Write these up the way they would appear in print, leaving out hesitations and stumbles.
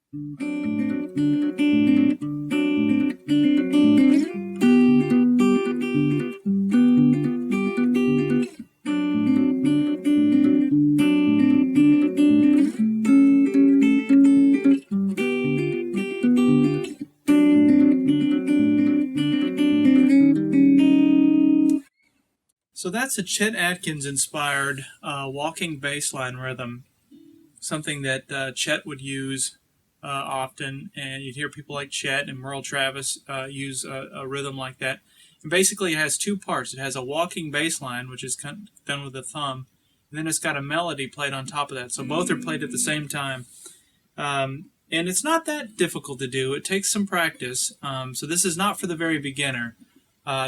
So that's a Chet Atkins inspired walking bass line rhythm, something that Chet would use often, and you'd hear people like Chet and Merle Travis use a rhythm like that. And basically it has two parts. It has a walking bass line, which is done with the thumb, and then it's got a melody played on top of that. So both are played at the same time. And it's not that difficult to do. It takes some practice. So this is not for the very beginner.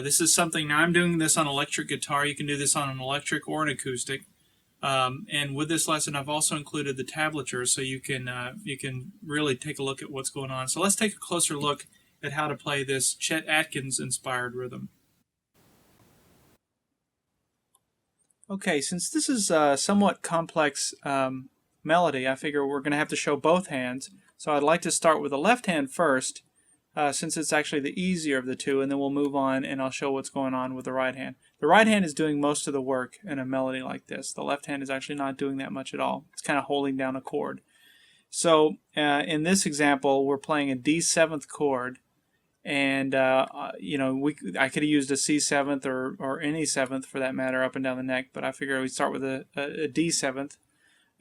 This is something, now I'm doing this on electric guitar. You can do this on an electric or an acoustic. And with this lesson, I've also included the tablature so you can really take a look at what's going on. So let's take a closer look at how to play this Chet Atkins inspired rhythm. Okay, since this is a somewhat complex melody, I figure we're going to have to show both hands. So I'd like to start with the left hand first, since it's actually the easier of the two, and then we'll move on and I'll show what's going on with the right hand. The right hand is doing most of the work in a melody like this. The left hand is actually not doing that much at all. It's kind of holding down a chord. So in this example, we're playing a D7th chord, and I could have used a C7th or any 7th for that matter up and down the neck, but I figured we'd start with a D7th.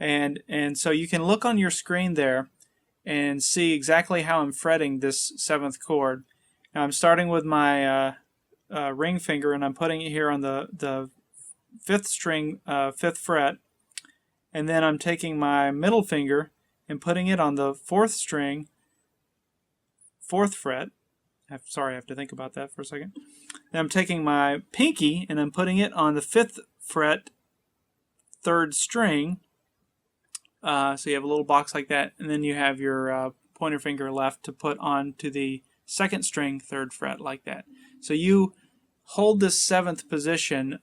And so you can look on your screen there and see exactly how I'm fretting this 7th chord. Now I'm starting with my ring finger, and I'm putting it here on the 5th string, 5th fret, and then I'm taking my middle finger and putting it on the 4th string, 4th fret. Sorry, I have to think about that for a second. Then I'm taking my pinky and I'm putting it on the 5th fret, 3rd string. So you have a little box like that, and then you have your pointer finger left to put onto the 2nd string, 3rd fret, like that. So you hold this 7th position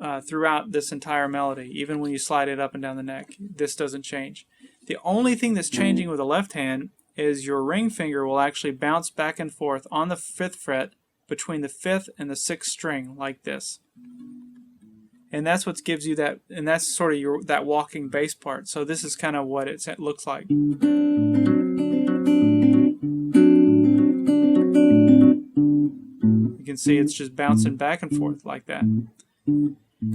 throughout this entire melody, even when you slide it up and down the neck. This doesn't change. The only thing that's changing with the left hand is your ring finger will actually bounce back and forth on the 5th fret between the 5th and the 6th string, like this. And that's what gives you that, and that's sort of that walking bass part. So this is kind of what it looks like. You can see it's just bouncing back and forth like that.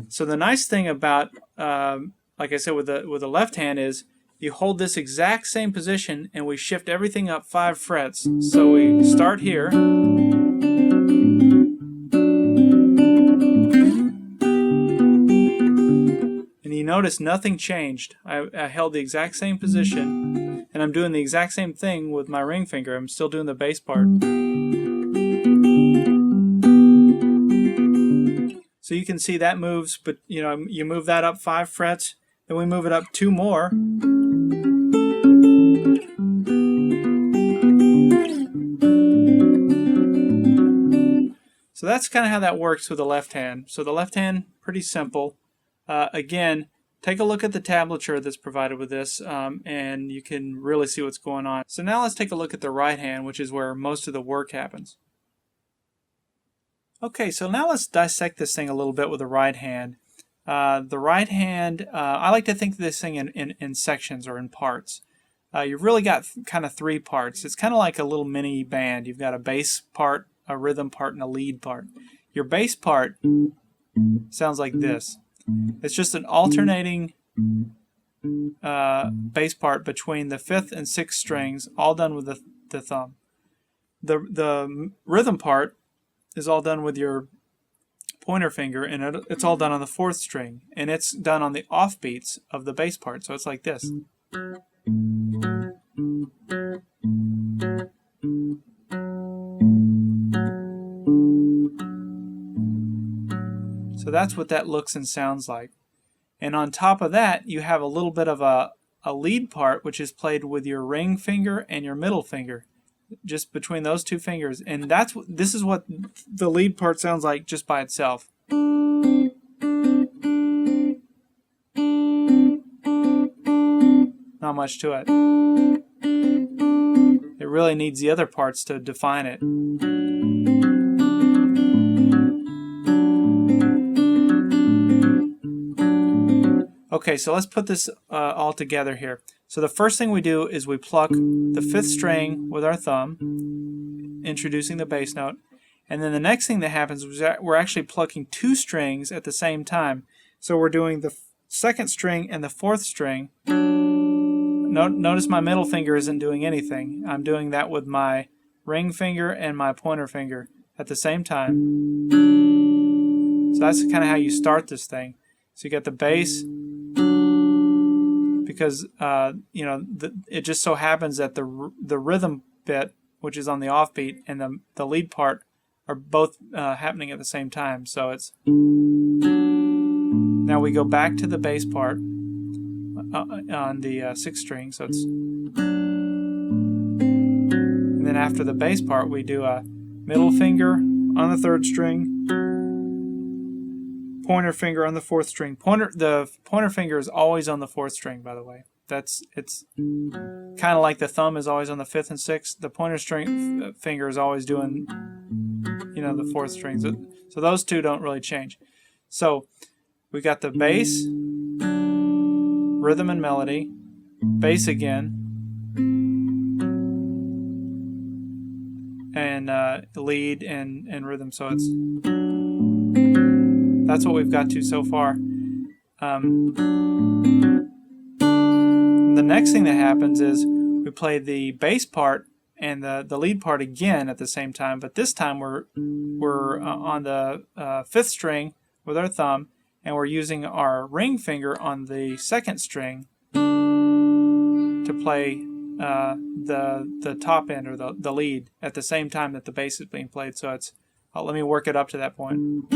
So the nice thing about, like I said, with the left hand is you hold this exact same position and we shift everything up 5 frets. So we start here. And you notice nothing changed. I held the exact same position, and I'm doing the exact same thing with my ring finger. I'm still doing the bass part. So you can see that moves, but you move that up 5 frets, then we move it up 2 more. So that's kind of how that works with the left hand. So the left hand, pretty simple. Again, take a look at the tablature that's provided with this, and you can really see what's going on. So now let's take a look at the right hand, which is where most of the work happens. Okay, so now let's dissect this thing a little bit with the right hand. The right hand, I like to think of this thing in sections or in parts. You've really got kind of 3 parts. It's kind of like a little mini band. You've got a bass part, a rhythm part, and a lead part. Your bass part sounds like this. It's just an alternating bass part between the 5th and 6th strings, all done with the thumb. The rhythm part is all done with your pointer finger, and it's all done on the 4th string, and it's done on the offbeats of the bass part, so it's like this. So that's what that looks and sounds like. And on top of that, you have a little bit of a lead part, which is played with your ring finger and your middle finger, just between those 2 fingers. And this is what the lead part sounds like just by itself. Now not much to it. It really needs the other parts to define it. Okay, so let's put this all together here. So the first thing we do is we pluck the 5th string with our thumb, introducing the bass note. And then the next thing that happens is we're actually plucking 2 strings at the same time. So we're doing the 2nd string and the 4th string. Notice my middle finger isn't doing anything. I'm doing that with my ring finger and my pointer finger at the same time. So that's kind of how you start this thing. So you got the bass, because you know, it just so happens that the rhythm bit, which is on the offbeat, and the lead part are both happening at the same time. So it's, now we go back to the bass part on the 6th string. So it's, and then after the bass part we do a middle finger on the 3rd string, pointer finger on the 4th string. The pointer finger is always on the 4th string, by the way. It's kind of like the thumb is always on the 5th and 6th. The pointer finger is always doing, you know, the 4th strings. So those two don't really change. So we got the bass, rhythm and melody, bass again, and lead and rhythm. So it's, that's what we've got to so far. The next thing that happens is we play the bass part and the lead part again at the same time, but this time we're on the 5th string with our thumb, and we're using our ring finger on the 2nd string to play the top end, or the lead, at the same time that the bass is being played. So it's, let me work it up to that point.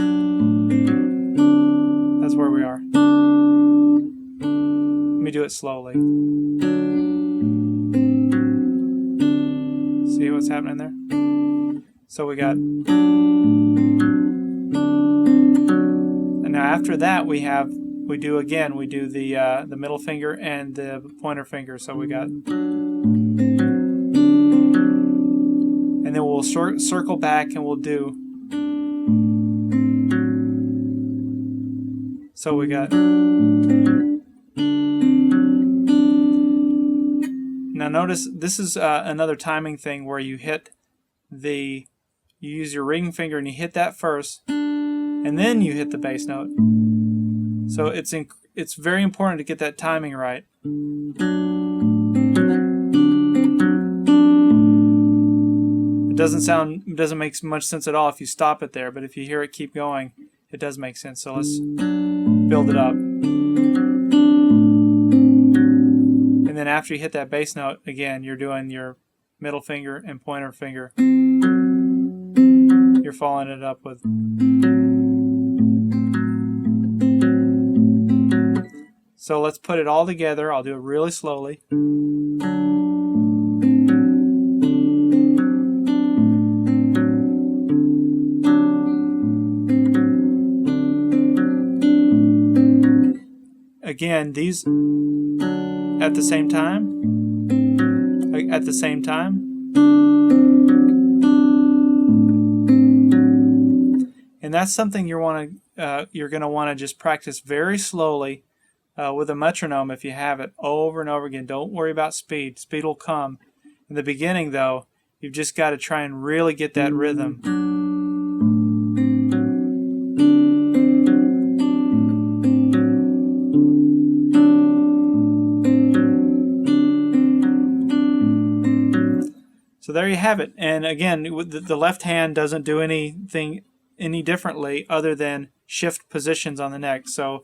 That's where we are. Let me do it slowly. See what's happening there? So we got, and now after that we do the middle finger and the pointer finger. So we got, and then we'll circle back and we'll do, so we got, now notice this is another timing thing where you use your ring finger and you hit that first, and then you hit the bass note. So it's very important to get that timing right. It doesn't make much sense at all if you stop it there, but if you hear it keep going, it does make sense. So let's build it up. And then after you hit that bass note, again, you're doing your middle finger and pointer finger. You're following it up with. So let's put it all together. I'll do it really slowly. Again, these at the same time, and that's something you're going to want to just practice very slowly with a metronome if you have it, over and over again. Don't worry about speed. Speed will come. In the beginning, though, you've just got to try and really get that rhythm. So there you have it. And again, the left hand doesn't do anything any differently other than shift positions on the neck. So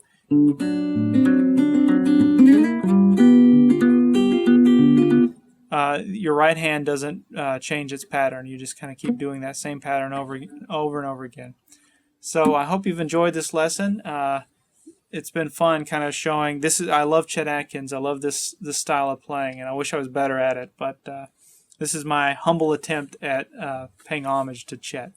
your right hand doesn't change its pattern. You just kind of keep doing that same pattern over and over again. So I hope you've enjoyed this lesson. It's been fun kind of showing. I love Chet Atkins. I love this style of playing, and I wish I was better at it. But this is my humble attempt at paying homage to Chet.